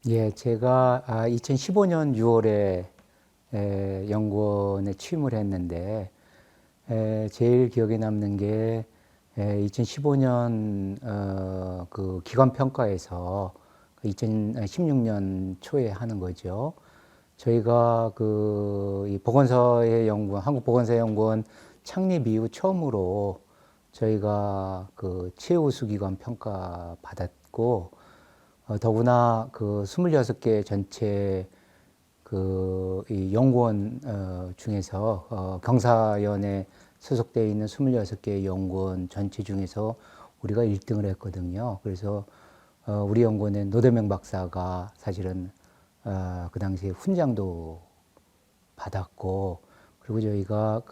예, 제가 2015년 6월에 연구원에 취임을 했는데 제일 기억에 남는 게 2015년 그 기관 평가에서 2016년 초에 하는 거죠. 저희가 이 보건사회 연구원, 한국보건사회연구원 창립 이후 처음으로 저희가 그 최우수 기관 평가 받았고, 더구나 그 26개 전체 이 연구원 중에서 경사연에 소속되어 있는 26개 연구원 전체 중에서 우리가 1등을 했거든요. 그래서 우리 연구원의 노대명 박사가 사실은 그 당시에 훈장도 받았고, 그리고 저희가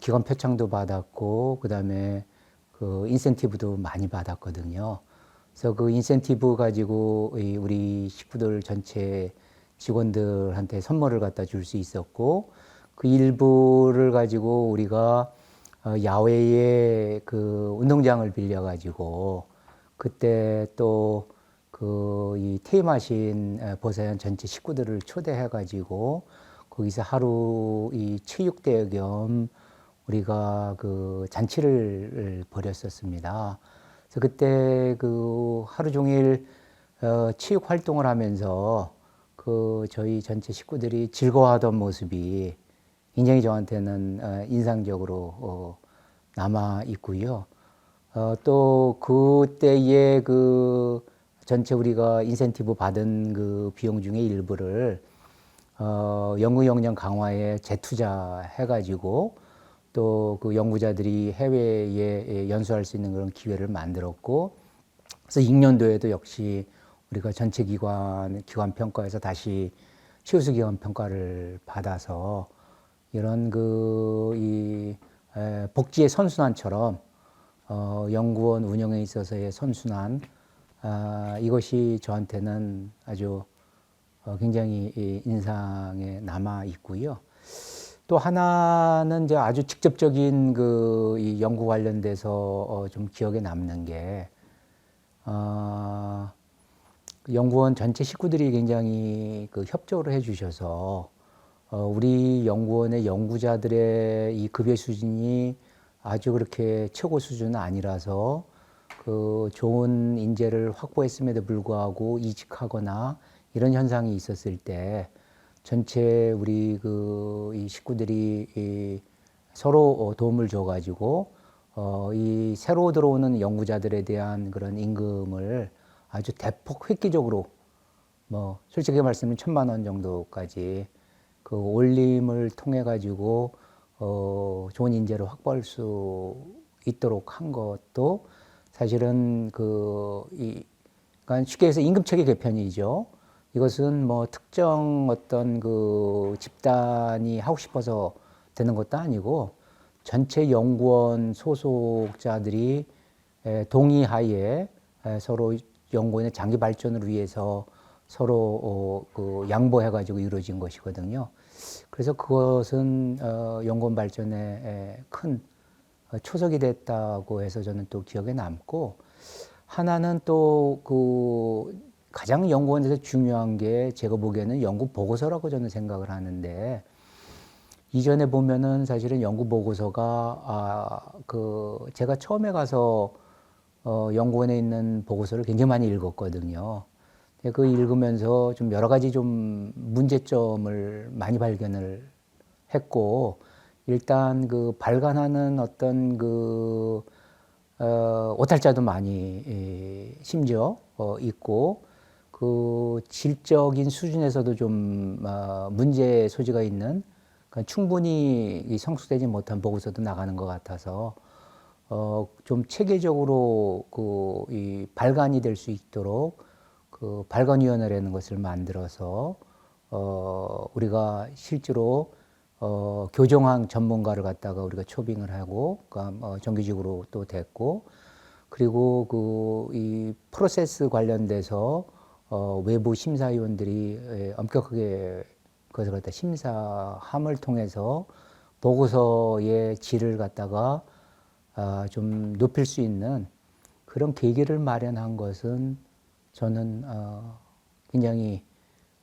기관 표창도 받았고, 그다음에 그 인센티브도 많이 받았거든요. 그래서 그 인센티브 가지고 우리 식구들 전체 직원들한테 선물을 갖다 줄 수 있었고, 그 일부를 가지고 우리가 야외에 그 운동장을 빌려 가지고 그때 또 이 퇴임하신 보사연 전체 식구들을 초대해 가지고 거기서 하루 이 체육대회 겸 우리가 그 잔치를 벌였었습니다. 그래서 그때 그 하루 종일 체육 활동을 하면서 저희 전체 식구들이 즐거워하던 모습이 굉장히 저한테는 인상적으로 남아 있고요. 또 그때의 그 전체 우리가 인센티브 받은 그 비용 중에 일부를 연구 역량 강화에 재투자해가지고 또 그 연구자들이 해외에 연수할 수 있는 그런 기회를 만들었고, 그래서 6년도에도 역시 우리가 전체 기관 평가에서 다시 최우수 기관 평가를 받아서 이런 복지의 선순환처럼 연구원 운영에 있어서의 선순환, 이것이 저한테는 아주 굉장히 인상에 남아 있고요. 또 하나는 이제 아주 직접적인 이 연구 관련돼서 좀 기억에 남는 게, 연구원 전체 식구들이 굉장히 협조를 해주셔서 우리 연구원의 연구자들의 이 급여 수준이 아주 그렇게 최고 수준은 아니라서 그 좋은 인재를 확보했음에도 불구하고 이직하거나 이런 현상이 있었을 때 전체 우리 이 식구들이 서로 도움을 줘가지고 이 새로 들어오는 연구자들에 대한 그런 임금을 아주 대폭 획기적으로, 뭐 솔직히 말씀은 1,000만 원 정도까지 그 올림을 통해 가지고 좋은 인재를 확보할 수 있도록 한 것도 사실은 그러니까 쉽게 해서 임금체계 개편이죠. 이것은 뭐 특정 어떤 그 집단이 하고 싶어서 되는 것도 아니고 전체 연구원 소속자들이 동의하에 서로 연구원의 장기 발전을 위해서 서로 양보해가지고 이루어진 것이거든요. 그래서 그것은 연구원 발전에 큰 초석이 됐다고 해서 저는 또 기억에 남고, 하나는 또 가장 연구원에서 중요한 게 제가 보기에는 연구 보고서라고 저는 생각을 하는데, 이전에 보면은 사실은 연구 보고서가 제가 처음에 가서 연구원에 있는 보고서를 굉장히 많이 읽었거든요. 그 읽으면서 좀 여러 가지 좀 문제점을 많이 발견을 했고, 일단 발간하는 어떤 오탈자도 많이 심지어 있고, 질적인 수준에서도 좀 문제 소지가 있는, 그러니까 충분히 성숙되지 못한 보고서도 나가는 것 같아서 좀 체계적으로 이 발간이 될 수 있도록 발간위원회라는 것을 만들어서 우리가 실제로 교정학 전문가를 갖다가 우리가 초빙을 하고, 그러니까 정규직으로 또 됐고, 그리고 이 프로세스 관련돼서 외부 심사위원들이 엄격하게 그것을 갖다 심사함을 통해서 보고서의 질을 갖다가 좀 높일 수 있는 그런 계기를 마련한 것은 저는 굉장히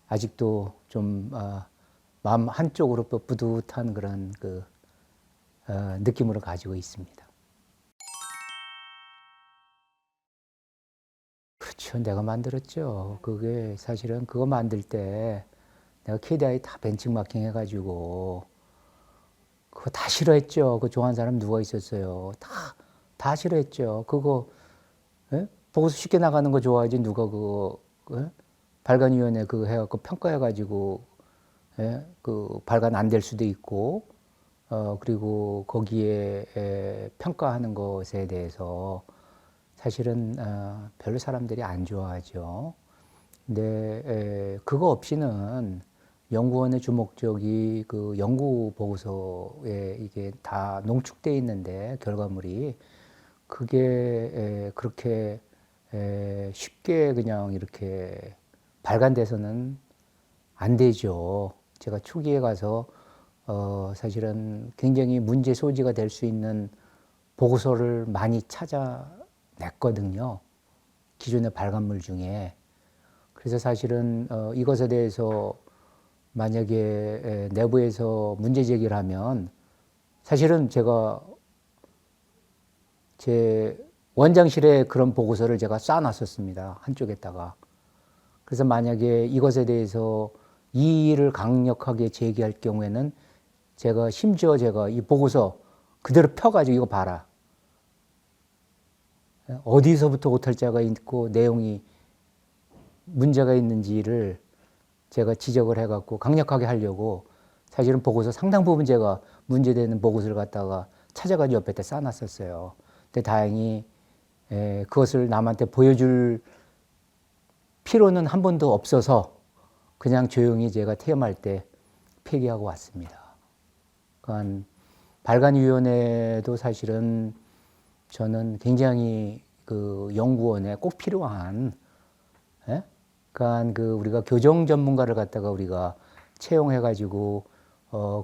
아직도 좀 마음 한쪽으로 뿌듯한 그런 느낌으로 가지고 있습니다. 그렇죠. 내가 만들었죠. 그게 사실은 그거 만들 때 내가 KDI 다 벤치마킹 해가지고 그거 다 싫어했죠. 그거 좋아하는 사람 누가 있었어요. 다 싫어했죠. 그거 예? 보고서 쉽게 나가는 거 좋아하지 누가 그거 예? 발간위원회 그거 해갖고 평가해가지고 예? 그 발간 안 될 수도 있고 그리고 거기에 평가하는 것에 대해서 사실은 별로 사람들이 안 좋아하죠. 근데 그거 없이는 연구원의 주목적이 그 연구 보고서에 이게 다 농축돼 있는데 결과물이 그게 그렇게 쉽게 그냥 이렇게 발간돼서는 안 되죠. 제가 초기에 가서 사실은 굉장히 문제 소지가 될 수 있는 보고서를 많이 찾아냈거든요. 기존의 발간물 중에. 그래서 사실은 이것에 대해서 만약에 내부에서 문제 제기를 하면 사실은 제가 제 원장실에 그런 보고서를 제가 쌓아놨었습니다. 한쪽에다가. 그래서 만약에 이것에 대해서 이의를 강력하게 제기할 경우에는 심지어 제가 이 보고서 그대로 펴가지고 이거 봐라. 어디서부터 오탈자가 있고 내용이 문제가 있는지를 제가 지적을 해갖고 강력하게 하려고 사실은 보고서 상당 부분 제가 문제되는 보고서를 갖다가 찾아가지고 옆에다 쌓아놨었어요. 근데 다행히 그것을 남한테 보여줄 필요는 한 번도 없어서 그냥 조용히 제가 퇴임할 때 폐기하고 왔습니다. 그러니까 발간위원회도 사실은 저는 굉장히 그 연구원에 꼭 필요한 그러니까 우리가 교정 전문가를 갖다가 우리가 채용해가지고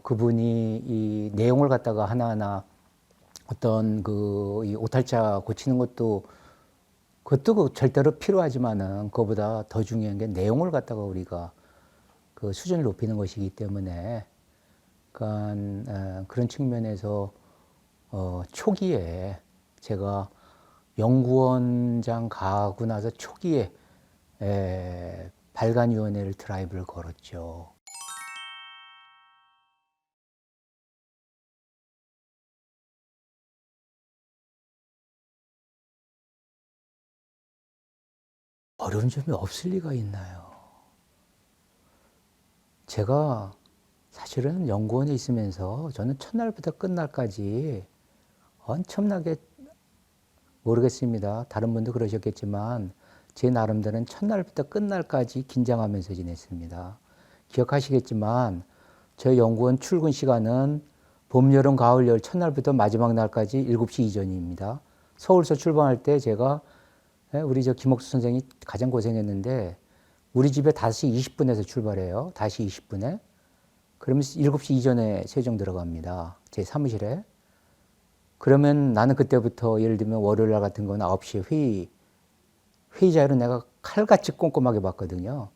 그분이 이 내용을 갖다가 하나하나 어떤 이 오탈자 고치는 것도 그것도 절대로 필요하지만은 그거보다 더 중요한 게 내용을 갖다가 우리가 그 수준을 높이는 것이기 때문에 그러니까 그런 측면에서 초기에 제가 연구원장 가고 나서 초기에 발간위원회를 드라이브를 걸었죠. 어려운 점이 없을 리가 있나요? 제가 사실은 연구원에 있으면서 저는 첫날부터 끝날까지 엄청나게 모르겠습니다. 다른 분도 그러셨겠지만 제 나름대로는 첫날부터 끝날까지 긴장하면서 지냈습니다. 기억하시겠지만 저희 연구원 출근 시간은 봄, 여름, 가을, 열 첫날부터 마지막 날까지 7시 이전입니다. 서울서 출발할 때 제가 우리 김옥수 선생이 가장 고생했는데 우리 집에 5시 20분에서 출발해요. 5시 20분에. 그러면 7시 이전에 세종 들어갑니다. 제 사무실에. 그러면 나는 그때부터 예를 들면 월요일 날 같은 건 9시에 회의 자료를 내가 칼같이 꼼꼼하게 봤거든요.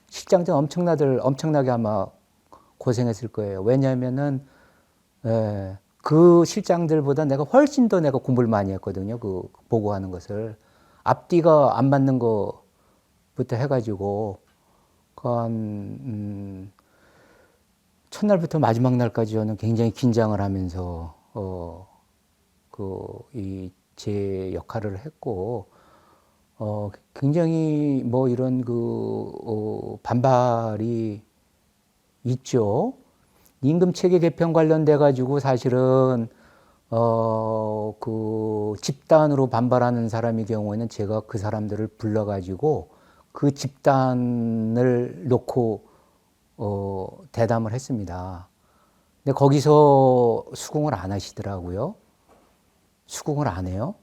실장들 엄청나게 아마 고생했을 거예요. 왜냐하면은 그 실장들보다 내가 훨씬 더 내가 공부를 많이 했거든요. 그 보고하는 것을. 앞뒤가 안 맞는 거부터 해가지고 첫날부터 마지막 날까지 저는 굉장히 긴장을 하면서 제 역할을 했고 굉장히 뭐 이런 반발이 있죠. 임금 체계 개편 관련돼 가지고 사실은 집단으로 반발하는 사람의 경우에는 제가 그 사람들을 불러 가지고 그 집단을 놓고 대담을 했습니다. 근데 거기서 수긍을 안 하시더라고요. 수긍을 안 해요.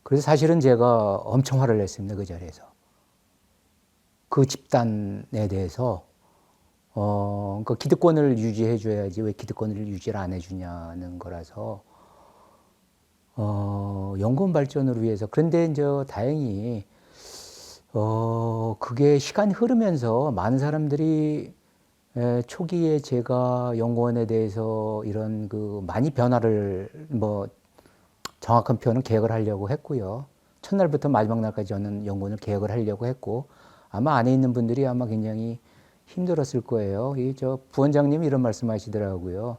그래서 사실은 제가 엄청 화를 냈습니다. 그 자리에서. 그 집단에 대해서 그 기득권을 유지해 줘야지 왜 기득권을 유지를 안 해주냐는 거라서 연구원 발전을 위해서. 그런데 이제 다행히 그게 시간이 흐르면서 많은 사람들이 초기에 제가 연구원에 대해서 이런 그 많이 변화를 뭐 정확한 표현은 계획을 하려고 했고요. 첫날부터 마지막 날까지 저는 연구원을 계획을 하려고 했고 아마 안에 있는 분들이 아마 굉장히 힘들었을 거예요. 이 저 부원장님이 이런 말씀하시더라고요.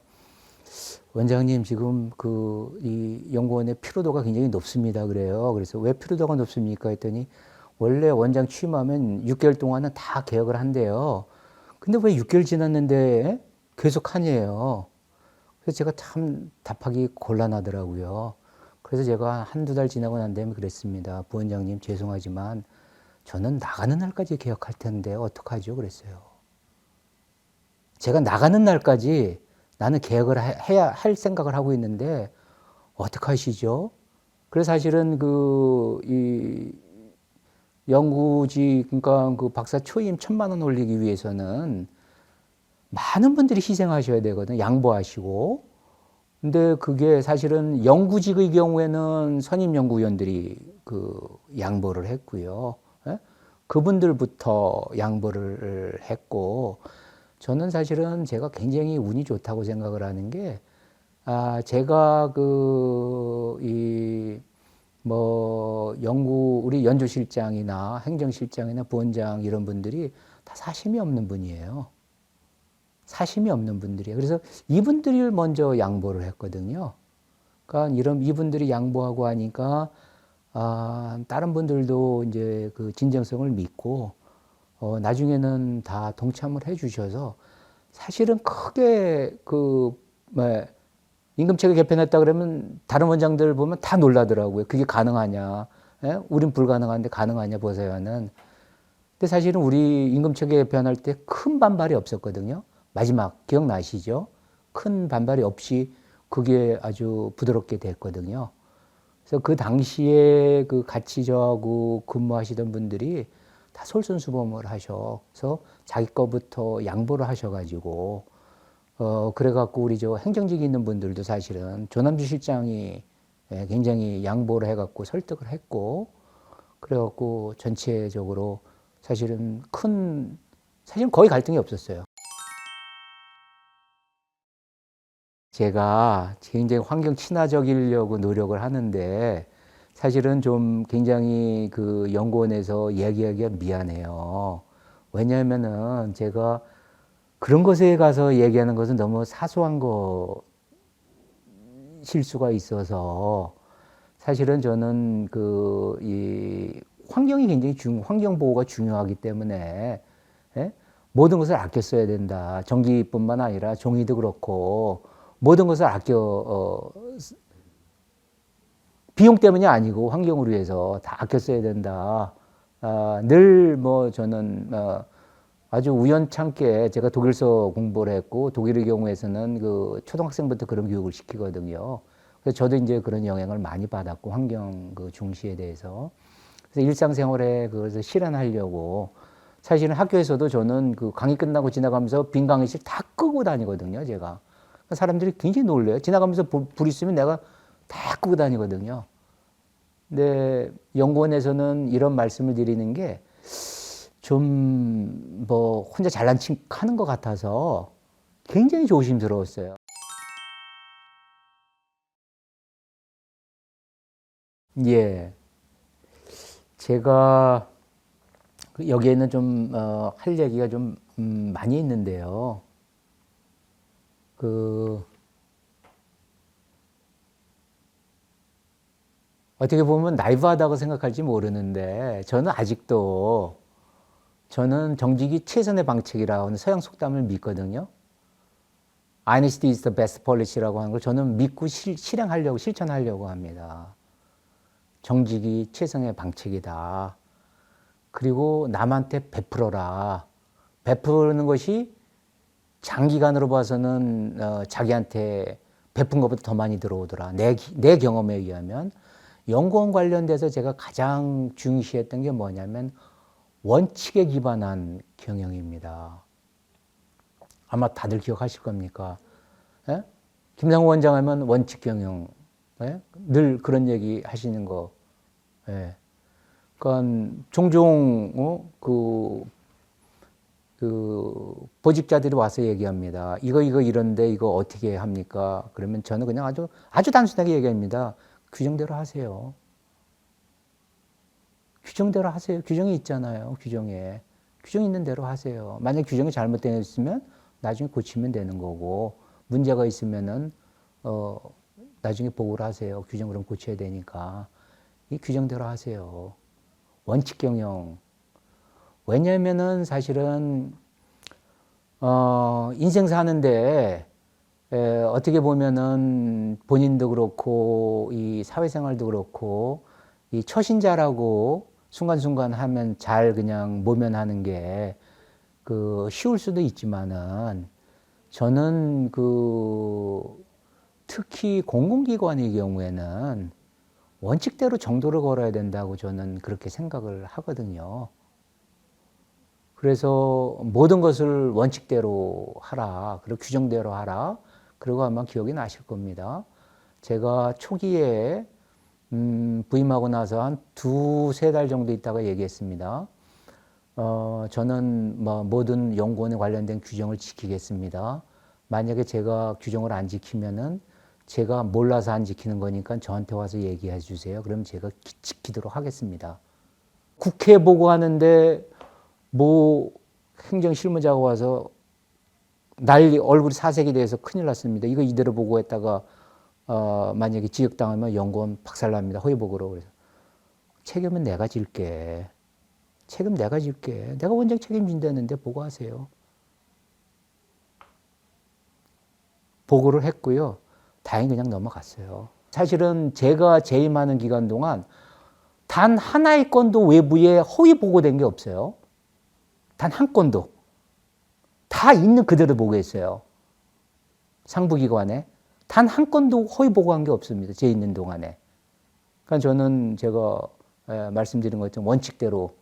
원장님 지금 그 이 연구원의 피로도가 굉장히 높습니다. 그래요. 그래서 왜 피로도가 높습니까? 했더니 원래 원장 취임하면 6개월 동안은 다 개혁을 한대요. 근데 왜 6개월 지났는데 계속 하냐요. 그래서 제가 참 답하기 곤란하더라고요. 그래서 제가 한두 달 지나고 난 다음에 그랬습니다. 부원장님 죄송하지만 저는 나가는 날까지 개혁할 텐데 어떡하죠? 그랬어요. 제가 나가는 날까지 나는 개혁을 해야 할 생각을 하고 있는데 어떡하시죠? 그래서 사실은 이 연구직, 그러니까 그 박사 초임 1,000만 원 올리기 위해서는 많은 분들이 희생하셔야 되거든. 양보하시고. 근데 그게 사실은 연구직의 경우에는 선임 연구위원들이 그 양보를 했고요. 예? 그분들부터 양보를 했고, 저는 사실은 제가 굉장히 운이 좋다고 생각을 하는 게, 제가 우리 연주실장이나 행정실장이나 부원장 이런 분들이 다 사심이 없는 분이에요. 사심이 없는 분들이에요. 그래서 이분들이 먼저 양보를 했거든요. 그러니까 이분들이 양보하고 하니까, 다른 분들도 이제 그 진정성을 믿고, 나중에는 다 동참을 해 주셔서 사실은 크게 뭐, 임금체계 개편했다 그러면 다른 원장들 보면 다 놀라더라고요. 그게 가능하냐. 예? 우린 불가능한데 가능하냐 보세요는. 근데 사실은 우리 임금체계 개편할 때 큰 반발이 없었거든요. 마지막 기억나시죠? 큰 반발이 없이 그게 아주 부드럽게 됐거든요. 그래서 그 당시에 그 같이 저하고 근무하시던 분들이 다 솔선수범을 하셔서 자기 거부터 양보를 하셔가지고 그래갖고 우리 저 행정직에 있는 분들도 사실은 조남주 실장이 굉장히 양보를 해갖고 설득을 했고 그래갖고 전체적으로 사실은 거의 갈등이 없었어요. 제가 굉장히 환경 친화적이려고 노력을 하는데 사실은 좀 굉장히 그 연구원에서 얘기하기가 미안해요. 왜냐하면은 제가 그런 것에 가서 얘기하는 것은 너무 사소한 거 실수가 있어서 사실은 저는 이 환경이 굉장히 환경 보호가 중요하기 때문에 예? 모든 것을 아껴 써야 된다. 전기뿐만 아니라 종이도 그렇고 모든 것을 비용 때문이 아니고 환경을 위해서 다 아껴 써야 된다. 늘 뭐 저는 아주 우연찮게 제가 독일서 공부를 했고 독일의 경우에서는 그 초등학생부터 그런 교육을 시키거든요. 그래서 저도 이제 그런 영향을 많이 받았고 환경 그 중시에 대해서 그래서 일상생활에 그것을 실현하려고 사실은 학교에서도 저는 그 강의 끝나고 지나가면서 빈 강의실 다 끄고 다니거든요, 제가. 사람들이 굉장히 놀래요. 지나가면서 불 있으면 내가 다 끄고 다니거든요. 근데 연구원에서는 이런 말씀을 드리는 게 좀 뭐 혼자 잘난 척 하는 것 같아서 굉장히 조심스러웠어요. 예. 제가 여기에는 좀, 할 얘기가 좀, 많이 있는데요. 그, 어떻게 보면 나이브하다고 생각할지 모르는데, 저는 정직이 최선의 방책이라고 하는 서양 속담을 믿거든요. Honesty is the best policy라고 하는 걸 저는 믿고 실천하려고 합니다. 정직이 최선의 방책이다. 그리고 남한테 베풀어라. 베푸는 것이 장기간으로 봐서는 자기한테 베푼 것보다 더 많이 들어오더라. 내 경험에 의하면 연구원 관련돼서 제가 가장 중시했던 게 뭐냐면 원칙에 기반한 경영입니다. 아마 다들 기억하실 겁니까? 예? 김상우 원장 하면 원칙 경영. 예? 늘 그런 얘기 하시는 거. 예. 그러니까 종종 보직자들이 와서 얘기합니다. 이거 이런데 이거 어떻게 합니까? 그러면 저는 그냥 아주 단순하게 얘기합니다. 규정대로 하세요. 규정대로 하세요. 규정이 있잖아요. 규정 있는 대로 하세요. 만약 규정이 잘못되어 있으면 나중에 고치면 되는 거고, 문제가 있으면은 나중에 보고를 하세요. 규정 그럼 고쳐야 되니까 이 규정대로 하세요. 원칙 경영. 왜냐면은 사실은 인생 사는데 어떻게 보면은 본인도 그렇고 이 사회생활도 그렇고 이 처신자라고 순간순간 하면 잘 그냥 모면하는 게 쉬울 수도 있지만은 저는 특히 공공기관의 경우에는 원칙대로 정도를 걸어야 된다고 저는 그렇게 생각을 하거든요. 그래서 모든 것을 원칙대로 하라, 그리고 규정대로 하라. 그리고 아마 기억이 나실 겁니다. 제가 초기에 부임하고 나서 한 두세 달 정도 있다가 얘기했습니다. 저는 모든 연구원에 관련된 규정을 지키겠습니다. 만약에 제가 규정을 안 지키면은 제가 몰라서 안 지키는 거니까 저한테 와서 얘기해 주세요. 그럼 제가 지키도록 하겠습니다. 국회 보고하는데 행정실무자가 와서 얼굴이 사색이 돼서 큰일 났습니다. 이거 이대로 보고했다가 만약에 지적당하면 연구원 박살납니다. 허위보고로. 그래서 책임은 내가 질게. 내가 원장 책임진다는데 보고하세요. 보고를 했고요. 다행히 그냥 넘어갔어요. 사실은 제가 재임하는 기간 동안 단 하나의 건도 외부에 허위 보고된 게 없어요. 단 한 건도. 다 있는 그대로 보고했어요. 상부기관에. 단 한 건도 허위 보고한 게 없습니다. 제 있는 동안에. 그러니까 저는 제가 말씀드린 것처럼 원칙대로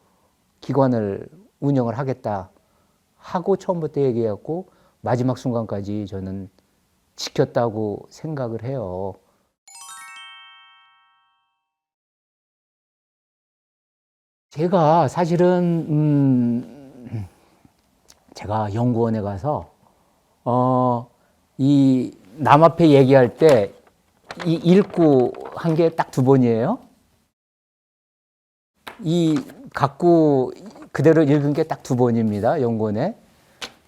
기관을 운영을 하겠다 하고 처음부터 얘기했고 마지막 순간까지 저는 지켰다고 생각을 해요. 제가 사실은 제가 연구원에 가서 이 남 앞에 얘기할 때 읽고 한 게 딱 두 번이에요. 갖고 그대로 읽은 게 딱 두 번입니다. 연구원에.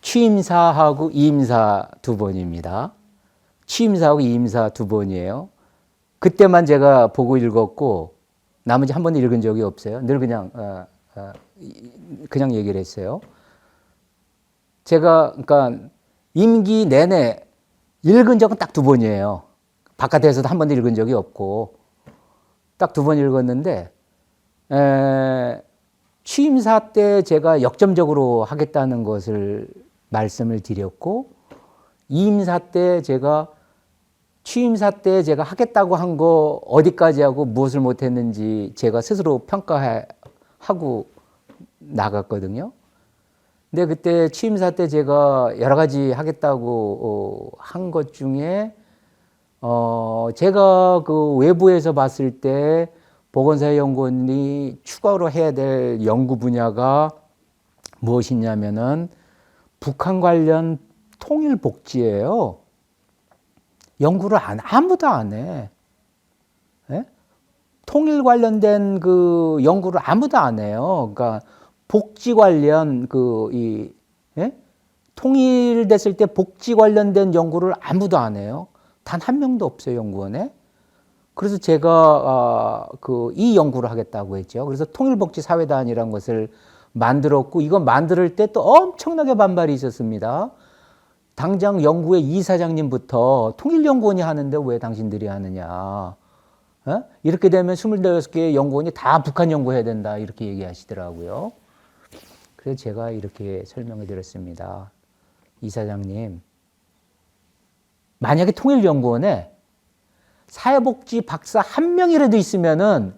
취임사하고 이임사 두 번입니다. 취임사하고 이임사 두 번이에요. 그때만 제가 보고 읽었고 나머지 한 번도 읽은 적이 없어요. 늘 그냥 얘기를 했어요. 제가 그러니까 임기 내내 읽은 적은 딱 두 번이에요. 바깥에서도 한 번도 읽은 적이 없고 딱 두 번 읽었는데 취임사 때 제가 역점적으로 하겠다는 것을 말씀을 드렸고 이임사 때 취임사 때 제가 하겠다고 한 거 어디까지 하고 무엇을 못했는지 제가 스스로 평가하고 나갔거든요. 근데 그때 취임사 때 제가 여러 가지 하겠다고 한 것 중에 제가 외부에서 봤을 때 보건사회연구원이 추가로 해야 될 연구 분야가 무엇이냐면은 북한 관련 통일 복지예요. 연구를 아무도 안 해. 예? 통일 관련된 연구를 아무도 안 해요. 그러니까 복지 관련 예? 통일됐을 때 복지 관련된 연구를 아무도 안 해요. 단 한 명도 없어요, 연구원에. 그래서 제가 이 연구를 하겠다고 했죠. 그래서 통일복지사회단이라는 것을 만들었고 이거 만들 때 또 엄청나게 반발이 있었습니다. 당장 연구의 이사장님부터 통일연구원이 하는데 왜 당신들이 하느냐. 이렇게 되면 26개의 연구원이 다 북한 연구해야 된다 이렇게 얘기하시더라고요. 그래서 제가 이렇게 설명을 드렸습니다. 이사장님, 만약에 통일연구원에 사회복지 박사 한 명이라도 있으면은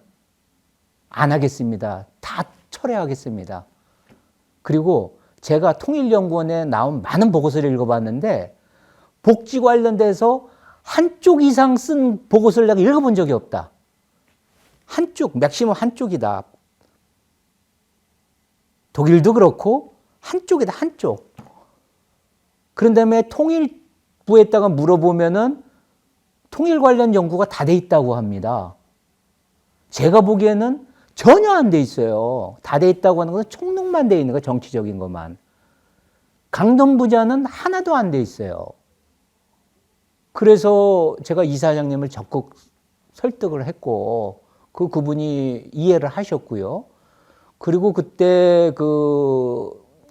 안 하겠습니다. 다 철회하겠습니다. 그리고 제가 통일연구원에 나온 많은 보고서를 읽어봤는데 복지 관련돼서 한쪽 이상 쓴 보고서를 내가 읽어본 적이 없다. 맥시멈 한쪽이다. 독일도 그렇고 한쪽이다, 한쪽. 그런 다음에 통일부에다가 물어보면은 통일 관련 연구가 다 돼 있다고 합니다. 제가 보기에는 전혀 안 돼 있어요. 다 돼 있다고 하는 것은 총론만 돼 있는 거, 정치적인 것만. 강동부자는 하나도 안 돼 있어요. 그래서 제가 이사장님을 적극 설득을 했고, 그분이 이해를 하셨고요. 그리고 그때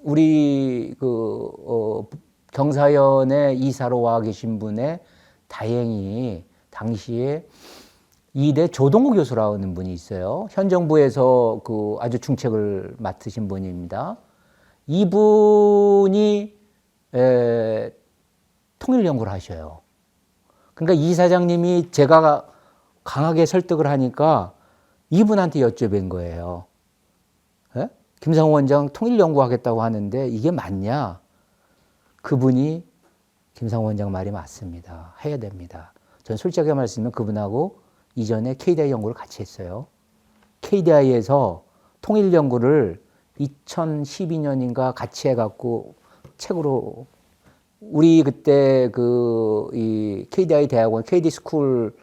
우리 경사연에 이사로 와 계신 분의 다행히 당시에 이대 조동호 교수라는 분이 있어요. 현 정부에서 아주 중책을 맡으신 분입니다. 이분이 통일 연구를 하셔요. 그러니까 이사장님이 제가 강하게 설득을 하니까 이분한테 여쭤뵌 거예요. 예? 김상호 원장 통일 연구하겠다고 하는데 이게 맞냐? 그분이 김상호 원장 말이 맞습니다. 해야 됩니다. 전 솔직하게 말씀드리면 그분하고 이전에 KDI 연구를 같이 했어요. KDI에서 통일 연구를 2012년인가 같이 해갖고 책으로 우리 그때 이 KDI 대학원 KD 스쿨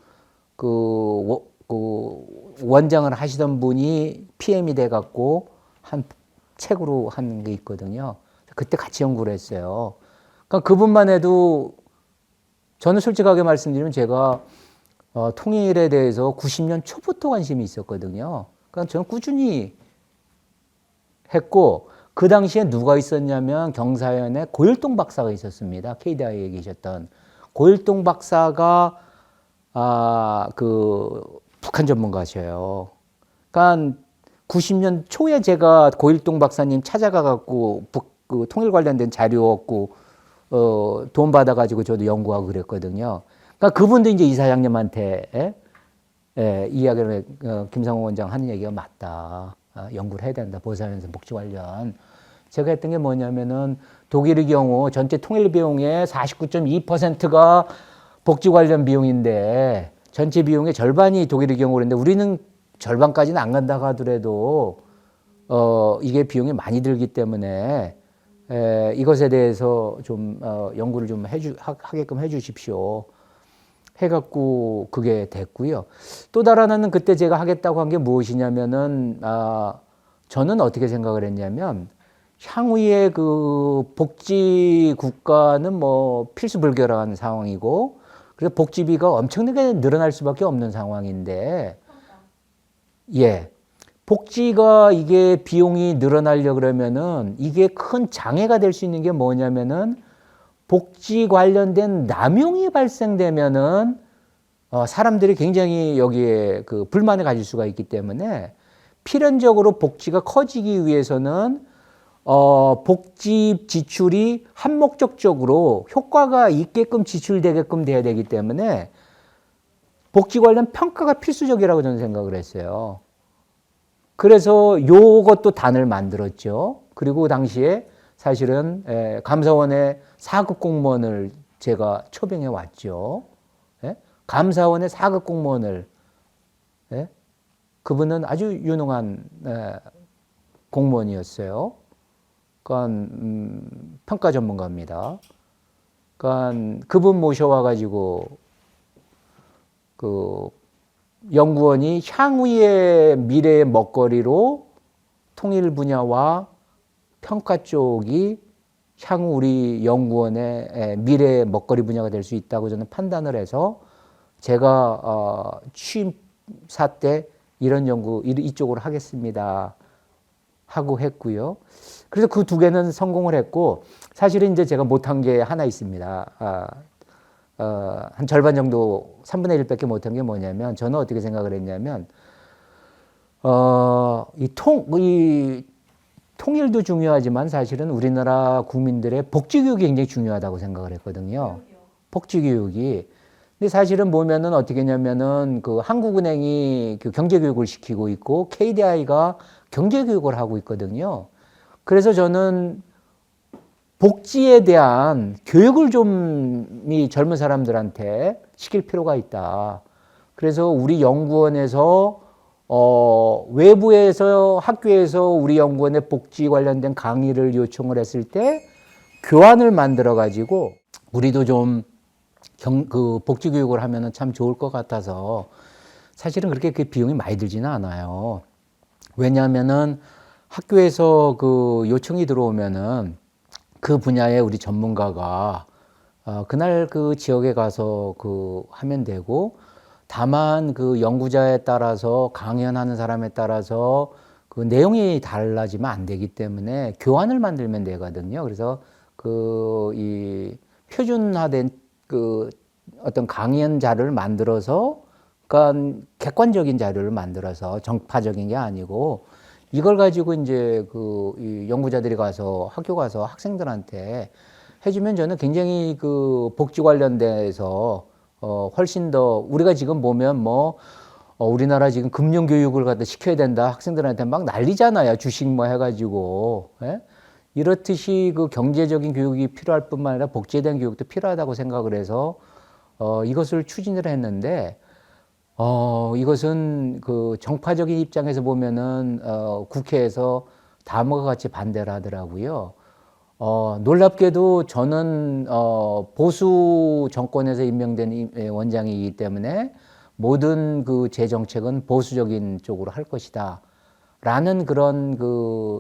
원장을 하시던 분이 PM이 돼갖고 한 책으로 한 게 있거든요. 그때 같이 연구를 했어요. 그러니까 그분만 해도 저는 솔직하게 말씀드리면 제가 통일에 대해서 90년 초부터 관심이 있었거든요. 그러니까 저는 꾸준히 했고 그 당시에 누가 있었냐면 경사연에 고일동 박사가 있었습니다. KDI에 계셨던 고일동 박사가 북한 전문가셔요. 그러니까 90년 초에 제가 고일동 박사님 찾아가 갖고 통일 관련된 자료 얻고 돈 받아 가지고 저도 연구하고 그랬거든요. 그러니까 그분도 이제 이사장님한테 이야기를 김상호 원장 하는 얘기가 맞다. 연구를 해야 된다. 보살연산 복지 관련. 제가 했던 게 뭐냐면은 독일의 경우 전체 통일 비용의 49.2%가 복지 관련 비용인데 전체 비용의 절반이 독일의 경우 그런데 우리는 절반까지는 안 간다고 하더라도 이게 비용이 많이 들기 때문에 이것에 대해서 좀 연구를 좀 하게끔 해 주십시오. 해갖고 그게 됐고요. 또 다른 하나는 그때 제가 하겠다고 한 게 무엇이냐면은 저는 어떻게 생각을 했냐면 향후에 복지 국가는 뭐 필수 불결한 상황이고 그래서 복지비가 엄청나게 늘어날 수밖에 없는 상황인데 복지가 이게 비용이 늘어나려 그러면은 이게 큰 장애가 될 수 있는 게 뭐냐면은 복지 관련된 남용이 발생되면은 사람들이 굉장히 여기에 불만을 가질 수가 있기 때문에 필연적으로 복지가 커지기 위해서는 복지 지출이 한목적적으로 효과가 있게끔 지출되게끔 돼야 되기 때문에 복지 관련 평가가 필수적이라고 저는 생각을 했어요. 그래서 요것도 단을 만들었죠. 그리고 당시에 사실은 감사원의 4급 공무원을 제가 초빙해 왔죠. 감사원의 4급 공무원을 그분은 아주 유능한 공무원이었어요. 그러니까 평가 전문가입니다. 그러니까 그분 모셔와 가지고 연구원이 향후의 미래의 먹거리로 통일 분야와 평가 쪽이 향후 우리 연구원의 미래의 먹거리 분야가 될 수 있다고 저는 판단을 해서 제가 취임사 때 이런 연구 이쪽으로 하겠습니다 하고 했고요. 그래서 그 두 개는 성공을 했고 사실은 이제 제가 못한 게 하나 있습니다. 한 절반 정도 3분의 1밖에 못한 게 뭐냐면 저는 어떻게 생각을 했냐면 이 통일도 중요하지만 사실은 우리나라 국민들의 복지교육이 굉장히 중요하다고 생각을 했거든요. 복지교육이. 근데 사실은 보면은 어떻게 했냐면은 한국은행이 경제교육을 시키고 있고 KDI가 경제교육을 하고 있거든요. 그래서 저는 복지에 대한 교육을 좀 이 젊은 사람들한테 시킬 필요가 있다. 그래서 우리 연구원에서 외부에서 학교에서 우리 연구원에 복지 관련된 강의를 요청을 했을 때 교환을 만들어 가지고 우리도 좀 그 복지 교육을 하면은 참 좋을 것 같아서 사실은 그렇게 그 비용이 많이 들지는 않아요. 왜냐하면은 학교에서 그 요청이 들어오면은 그 분야의 우리 전문가가 그날 그 지역에 가서 그 하면 되고, 다만 그 연구자에 따라서 강연하는 사람에 따라서 그 내용이 달라지면 안 되기 때문에 교환을 만들면 되거든요. 그래서 그 이 표준화된 그 어떤 강연 자료를 만들어서, 그러니까 객관적인 자료를 만들어서 정파적인 게 아니고 이걸 가지고 이제 이 연구자들이 가서 학교 가서 학생들한테 해주면 저는 굉장히 그 복지 관련돼서 훨씬 더 우리가 지금 보면 뭐 우리나라 지금 금융 교육을 갖다 시켜야 된다 학생들한테 막 난리잖아요. 주식 뭐 해가지고. 예? 이렇듯이 그 경제적인 교육이 필요할 뿐만 아니라 복지에 대한 교육도 필요하다고 생각을 해서 이것을 추진을 했는데 이것은 그 정파적인 입장에서 보면은 국회에서 다음과 같이 반대를 하더라고요. 놀랍게도 저는 보수 정권에서 임명된 원장이기 때문에 모든 그 제 정책은 보수적인 쪽으로 할 것이다. 라는 그런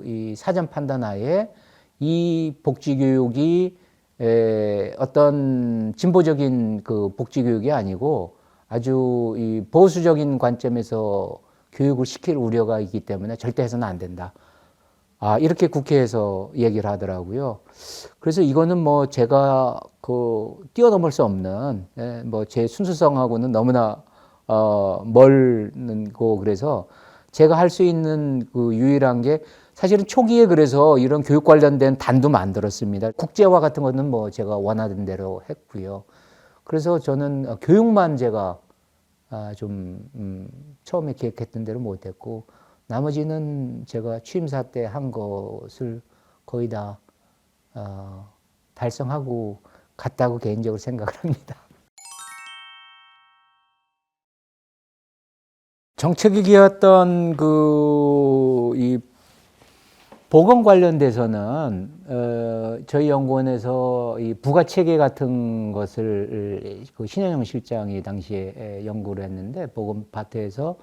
이 사전 판단 하에 이 복지 교육이 어떤 진보적인 그 복지 교육이 아니고 아주 이 보수적인 관점에서 교육을 시킬 우려가 있기 때문에 절대 해서는 안 된다. 이렇게 국회에서 얘기를 하더라고요. 그래서 이거는 뭐 제가 뛰어넘을 수 없는, 뭐 제 순수성하고는 너무나, 멀고 그래서 제가 할 수 있는 그 유일한 게 사실은 초기에 그래서 이런 교육 관련된 단도 만들었습니다. 국제화 같은 거는 뭐 제가 원하던 대로 했고요. 그래서 저는 교육만 제가 처음에 기획했던 대로 못했고 나머지는 제가 취임사 때 한 것을 거의 다 달성하고 갔다고 개인적으로 생각을 합니다. 정책이었던 이 보건 관련돼서는 저희 연구원에서 이 부가 체계 같은 것을 그 신현영 실장이 당시에 연구를 했는데 보건 파트에서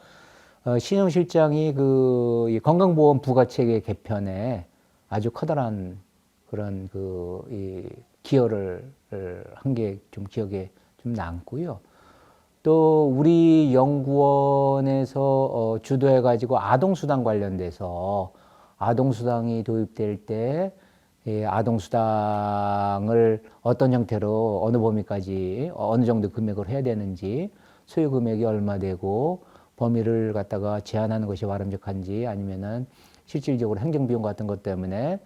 신현영 실장이 이 건강보험 부가 체계 개편에 아주 커다란 그런 이 기여를 한 게 좀 기억에 좀 남고요. 또 우리 연구원에서 주도해가지고 아동수당 관련돼서 아동수당이 도입될 때 아동수당을 어떤 형태로 어느 범위까지 어느 정도 금액을 해야 되는지, 소요 금액이 얼마 되고 범위를 갖다가 제한하는 것이 바람직한지 아니면은 실질적으로 행정비용 같은 것 때문에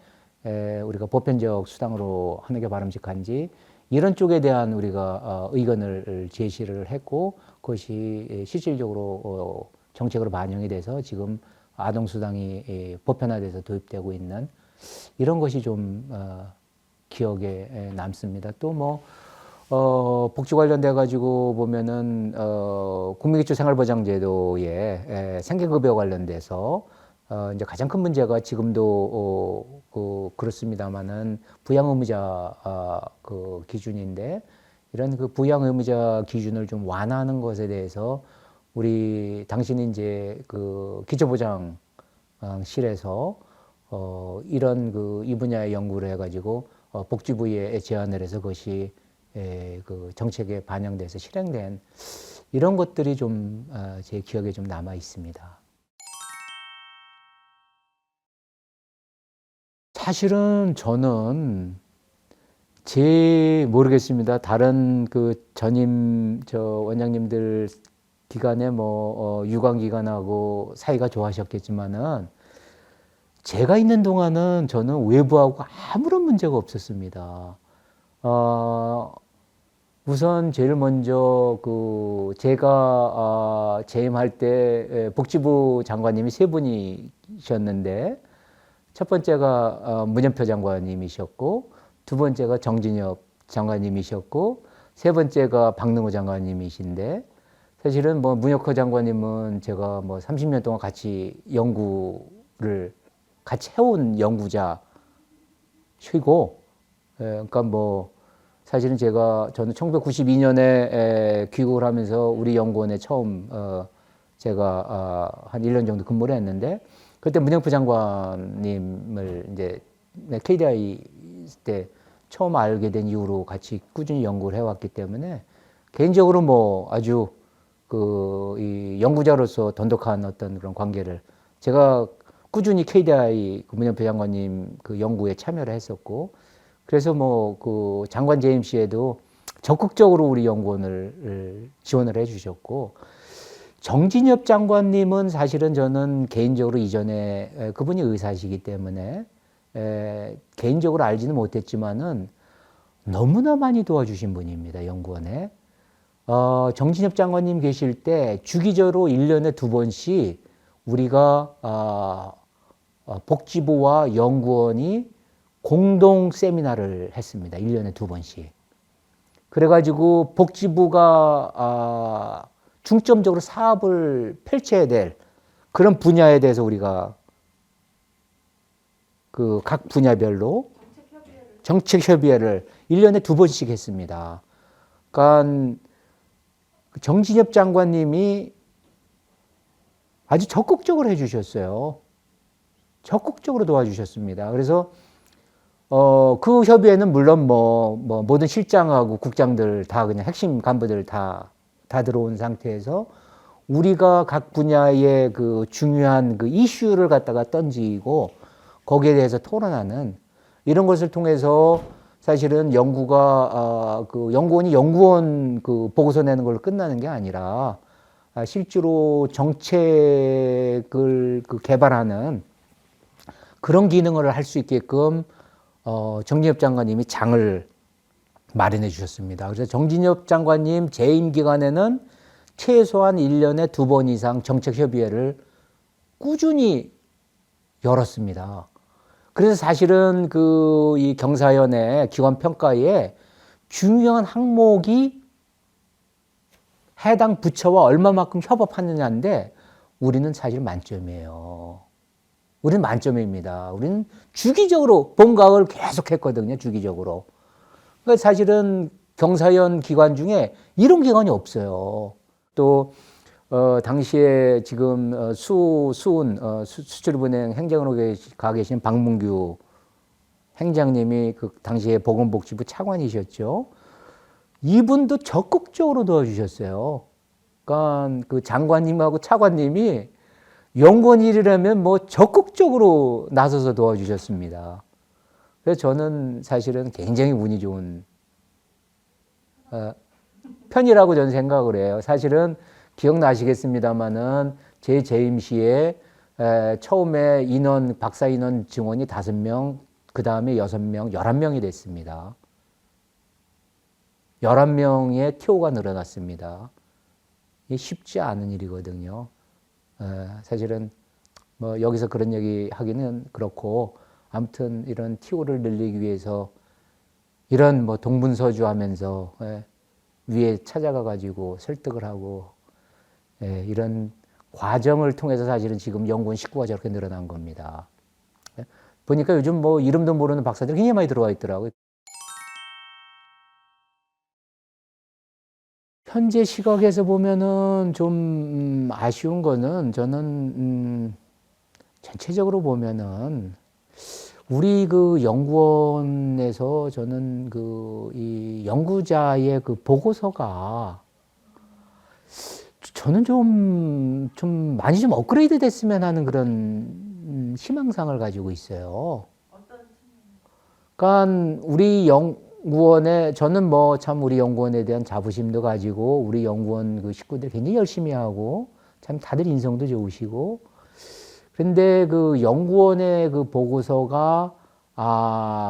우리가 보편적 수당으로 하는 게 바람직한지 이런 쪽에 대한 우리가 의견을 제시를 했고 그것이 실질적으로 정책으로 반영이 돼서 지금 아동수당이 보편화돼서 도입되고 있는 이런 것이 좀 기억에 남습니다. 또 뭐 복지 관련돼 가지고 보면은 국민기초생활보장제도의 생계급여 관련돼서 이제 가장 큰 문제가 지금도 그렇습니다만은 부양의무자 기준인데 이런 그 부양의무자 기준을 좀 완화하는 것에 대해서 우리 당신이 이제 기초보장실에서 이런 이 분야의 연구를 해가지고 복지부에 제안을 해서 그것이 그 정책에 반영돼서 실행된 이런 것들이 좀 제 기억에 좀 남아 있습니다. 사실은 저는 모르겠습니다. 다른 전임 원장님들 기간에 뭐 유관 기관하고 사이가 좋아하셨겠지만은 제가 있는 동안은 저는 외부하고 아무런 문제가 없었습니다. 우선 제일 먼저 제가 재임할 때 복지부 장관님이 세 분이셨는데 첫 번째가 문현표 장관님이셨고 두 번째가 정진엽 장관님이셨고 세 번째가 박능호 장관님이신데 사실은 뭐 문혁호 장관님은 제가 뭐 30년 동안 같이 연구를 같이 해온 연구자시고, 그러니까 뭐 사실은 저는 1992년에 귀국을 하면서 우리 연구원에 처음 제가 한 1년 정도 근무를 했는데, 그때 문영표 장관님을 이제 KDI 때 처음 알게 된 이후로 같이 꾸준히 연구를 해왔기 때문에 개인적으로 뭐 아주 이 연구자로서 돈독한 어떤 그런 관계를, 제가 꾸준히 KDI 문영표 장관님 그 연구에 참여를 했었고, 그래서 뭐 그 장관 재임 시에도 적극적으로 우리 연구원을 지원을 해주셨고, 정진엽 장관님은 사실은 저는 개인적으로 이전에 그분이 의사시기 때문에 개인적으로 알지는 못했지만은 너무나 많이 도와주신 분입니다, 연구원에. 정진엽 장관님 계실 때 주기적으로 1년에 2번씩 우리가 복지부와 연구원이 공동 세미나를 했습니다. 1년에 2번씩. 그래가지고 복지부가 중점적으로 사업을 펼쳐야 될 그런 분야에 대해서 우리가 그 각 분야별로 정책협의회를 1년에 2번씩 했습니다. 그러니까 정진엽 장관님이 아주 적극적으로 해주셨어요. 적극적으로 도와주셨습니다. 그래서 그 협의회는 물론 뭐 모든 실장하고 국장들 다 그냥 핵심 간부들 다 들어온 상태에서 우리가 각 분야의 그 중요한 그 이슈를 갖다가 던지고 거기에 대해서 토론하는 이런 것을 통해서 사실은 연구가 그 연구원이 연구원 그 보고서 내는 걸로 끝나는 게 아니라 실제로 정책을 그 개발하는 그런 기능을 할 수 있게끔 정진엽 장관님이 장을 마련해 주셨습니다. 그래서 정진엽 장관님 재임 기간에는 최소한 1년에 2번 이상 정책협의회를 꾸준히 열었습니다. 그래서 사실은 이 경사연의 기관 평가에 중요한 항목이 해당 부처와 얼마만큼 협업하느냐인데 우리는 사실 만점이에요. 우리는 만점입니다. 우리는 주기적으로 봄, 가을 계속 했거든요. 주기적으로. 그러니까 사실은 경사연 기관 중에 이런 기관이 없어요. 또 당시에 지금 수출입은행 행정으로 가 계신 박문규 행장님이 그 당시에 보건복지부 차관이셨죠. 이분도 적극적으로 도와주셨어요. 그러니까 그 장관님하고 차관님이 연구원 일이라면 뭐 적극적으로 나서서 도와주셨습니다. 그래서 저는 사실은 굉장히 운이 좋은 편이라고 저는 생각을 해요. 사실은 기억나시겠습니다마는 제 재임 시에 처음에 박사 인원 증원이 5명, 그 다음에 6명, 11명이 됐습니다. 11명의 TO가 늘어났습니다. 이게 쉽지 않은 일이거든요. 사실은 뭐 여기서 그런 얘기 하기는 그렇고, 아무튼 이런 TO를 늘리기 위해서 이런 뭐 동분서주 하면서 위에 찾아가 가지고 설득을 하고 이런 과정을 통해서 사실은 지금 연구원 식구가 저렇게 늘어난 겁니다. 보니까 요즘 뭐 이름도 모르는 박사들이 굉장히 많이 들어와 있더라고요. 현재 시각에서 보면은 좀 아쉬운 거는 저는 전체적으로 보면은 우리 그 연구원에서 저는 이 연구자의 그 보고서가 저는 좀 많이 좀 업그레이드 됐으면 하는 그런 희망상을 가지고 있어요. 그러니까 우리 연구원에 저는 뭐 참 우리 연구원에 대한 자부심도 가지고 우리 연구원 그 식구들 굉장히 열심히 하고 참 다들 인성도 좋으시고, 그런데 그 연구원의 그 보고서가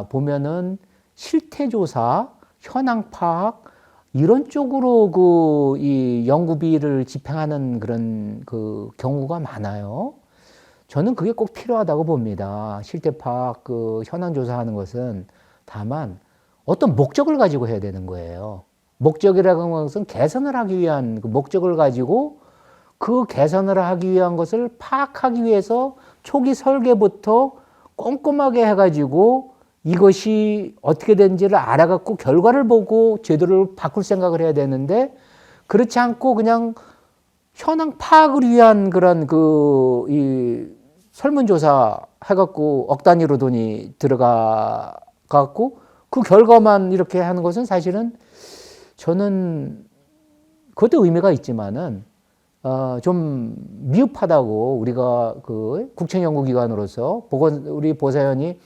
보면은 실태조사, 현황 파악 이런 쪽으로 이 연구비를 집행하는 그런 그 경우가 많아요. 저는 그게 꼭 필요하다고 봅니다. 실태 파악, 현황 조사하는 것은 다만 어떤 목적을 가지고 해야 되는 거예요. 목적이라고 하는 것은 개선을 하기 위한 그 목적을 가지고 그 개선을 하기 위한 것을 파악하기 위해서 초기 설계부터 꼼꼼하게 해가지고 이것이 어떻게 된지를 알아갖고 결과를 보고 제도를 바꿀 생각을 해야 되는데 그렇지 않고 그냥 현황 파악을 위한 그런 이 설문조사 해갖고 억 단위로 돈이 들어가 갖고 그 결과만 이렇게 하는 것은 사실은 저는 그것도 의미가 있지만은 좀 미흡하다고 우리가 그 국책연구기관으로서 우리 보사연이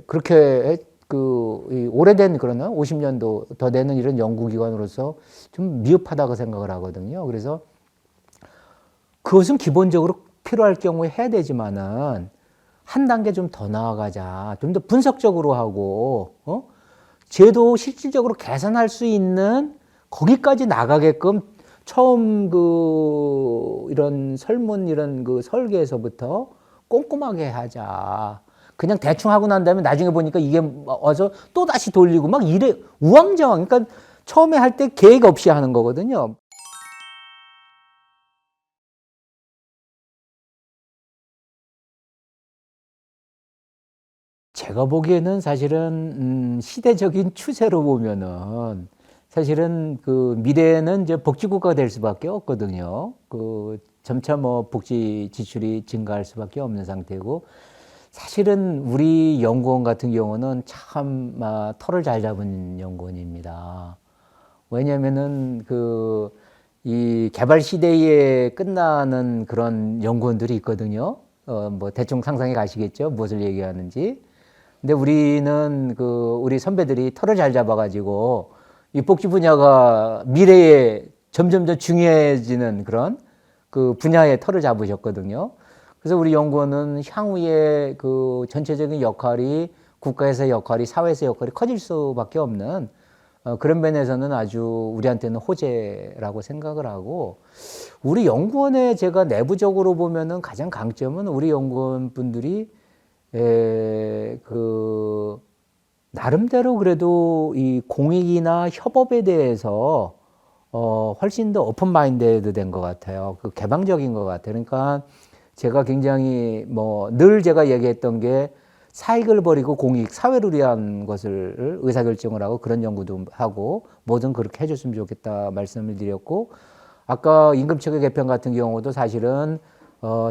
그렇게 이 오래된 그런 50년도 더 되는 이런 연구기관으로서 좀 미흡하다고 생각을 하거든요. 그래서 그것은 기본적으로 필요할 경우에 해야 되지만은 한 단계 좀 더 나아가자. 좀 더 분석적으로 하고, 제도 실질적으로 개선할 수 있는 거기까지 나가게끔 처음 이런 설문 이런 설계에서부터 꼼꼼하게 하자. 그냥 대충 하고 난 다음에 나중에 보니까 이게 와서 또 다시 돌리고 막 이래 우왕좌왕. 그러니까 처음에 할 때 계획 없이 하는 거거든요. 제가 보기에는 사실은 시대적인 추세로 보면은 사실은 미래에는 이제 복지국가가 될 수밖에 없거든요. 점차 뭐 복지 지출이 증가할 수밖에 없는 상태고 사실은 우리 연구원 같은 경우는 참 털을 잘 잡은 연구원입니다. 왜냐면은 이 개발 시대에 끝나는 그런 연구원들이 있거든요. 뭐 대충 상상해 가시겠죠? 무엇을 얘기하는지. 근데 우리는 우리 선배들이 털을 잘 잡아가지고 이 복지 분야가 미래에 점점 더 중요해지는 그런 분야의 털을 잡으셨거든요. 그래서 우리 연구원은 향후에 전체적인 역할이 국가에서의 역할이 사회에서의 역할이 커질 수밖에 없는 그런 면에서는 아주 우리한테는 호재라고 생각을 하고 우리 연구원에 제가 내부적으로 보면은 가장 강점은 우리 연구원 분들이 나름대로 그래도 이 공익이나 협업에 대해서 훨씬 더 오픈 마인드드 된 것 같아요. 개방적인 것 같아요. 그러니까 제가 굉장히 늘 제가 얘기했던 게 사익을 버리고 공익, 사회를 위한 것을 의사결정을 하고 그런 연구도 하고 뭐든 그렇게 해줬으면 좋겠다 말씀을 드렸고 아까 임금체계 개편 같은 경우도 사실은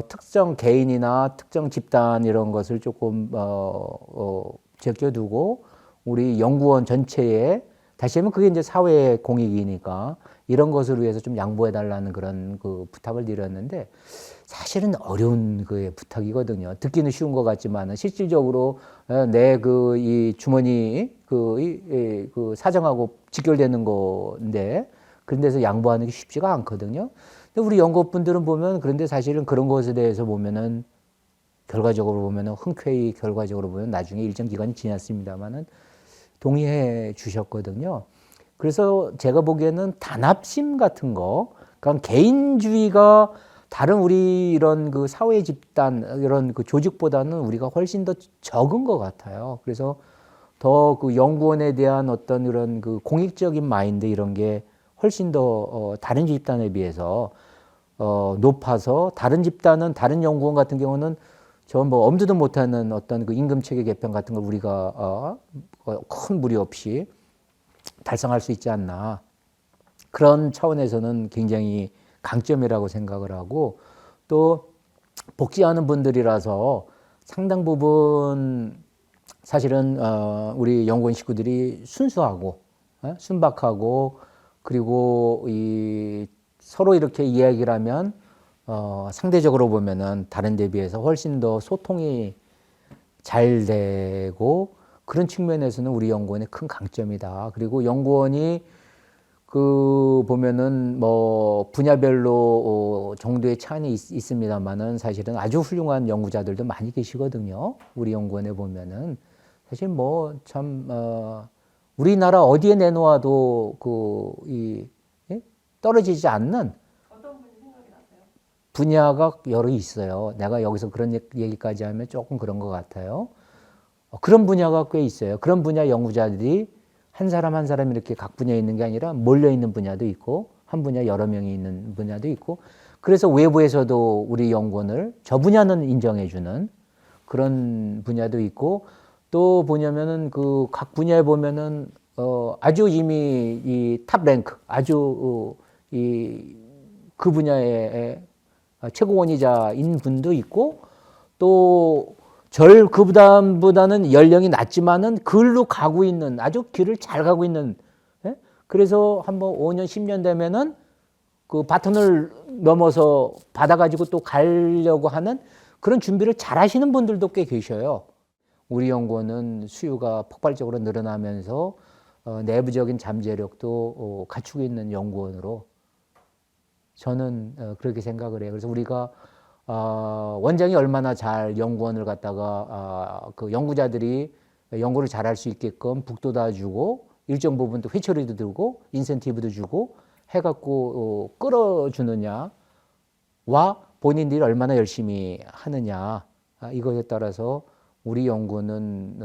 특정 개인이나 특정 집단 이런 것을 조금 제껴두고 우리 연구원 전체에 다시 하면 그게 이제 사회의 공익이니까 이런 것을 위해서 좀 양보해 달라는 그런 부탁을 드렸는데 사실은 어려운 부탁이거든요. 듣기는 쉬운 것 같지만 실질적으로 내 이 주머니 사정하고 직결되는 건데 그런 데서 양보하는 게 쉽지가 않거든요. 근데 우리 연구분들은 보면 그런데 사실은 그런 것에 대해서 보면은 결과적으로 보면은 흔쾌히 결과적으로 보면 나중에 일정 기간이 지났습니다만은 동의해 주셨거든요. 그래서 제가 보기에는 단합심 같은 거, 그러니까 개인주의가 다른 우리 이런 사회 집단 이런 조직보다는 우리가 훨씬 더 적은 것 같아요. 그래서 더 연구원에 대한 어떤 이런 공익적인 마인드 이런 게 훨씬 더 다른 집단에 비해서 높아서 다른 집단은 다른 연구원 같은 경우는 저 엄두도 못하는 어떤 임금 체계 개편 같은 걸 우리가 큰 무리 없이 달성할 수 있지 않나 그런 차원에서는 굉장히 강점이라고 생각을 하고 또 복지하는 분들이라서 상당 부분 사실은 우리 연구원 식구들이 순수하고 순박하고 그리고 서로 이렇게 이야기를 하면 상대적으로 보면은 다른 데 비해서 훨씬 더 소통이 잘 되고 그런 측면에서는 우리 연구원의 큰 강점이다. 그리고 연구원이 보면은 분야별로 정도의 차이는 있습니다만은 사실은 아주 훌륭한 연구자들도 많이 계시거든요. 우리 연구원에 보면은 사실 참 우리나라 어디에 내놓아도 떨어지지 않는 어떤 분이 생각이 나세요? 분야가 여러 있어요. 내가 여기서 그런 얘기까지 하면 조금 그런 것 같아요. 그런 분야가 꽤 있어요. 그런 분야 연구자들이 한 사람 한 사람이 이렇게 각 분야에 있는 게 아니라 몰려 있는 분야도 있고 한 분야 여러 명이 있는 분야도 있고 그래서 외부에서도 우리 연구원을 저 분야는 인정해 주는 그런 분야도 있고 또 뭐냐면은 그 각 분야에 보면은 아주 이미 이 탑 랭크 아주 이 그 분야의 최고권위자인 분도 있고 또 그보다는 연령이 낮지만은 글로 가고 있는 아주 길을 잘 가고 있는 예? 그래서 한번 5년 10년 되면은 그 바톤을 넘어서 받아가지고 또 가려고 하는 그런 준비를 잘 하시는 분들도 꽤 계셔요. 우리 연구원은 수요가 폭발적으로 늘어나면서 내부적인 잠재력도 갖추고 있는 연구원으로 저는 그렇게 생각을 해요. 그래서 우리가 원장이 얼마나 잘 연구원을 갖다가 그 연구자들이 연구를 잘할 수 있게끔 북돋아 주고 일정 부분 또 회초리도 들고 인센티브도 주고 해갖고 끌어주느냐와 본인들이 얼마나 열심히 하느냐 이것에 따라서 우리 연구는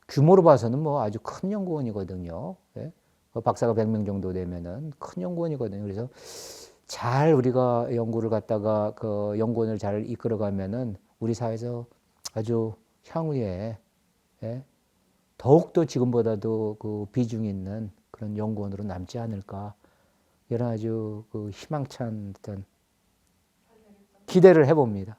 규모로 봐서는 뭐 아주 큰 연구원이거든요. 예? 박사가 100명 정도 되면은 큰 연구원이거든요. 그래서 잘 우리가 연구를 갖다가 그 연구원을 잘 이끌어가면은 우리 사회에서 아주 향후에 예? 더욱더 지금보다도 그 비중 있는 그런 연구원으로 남지 않을까 이런 아주 그 희망찬 어떤 기대를 해봅니다.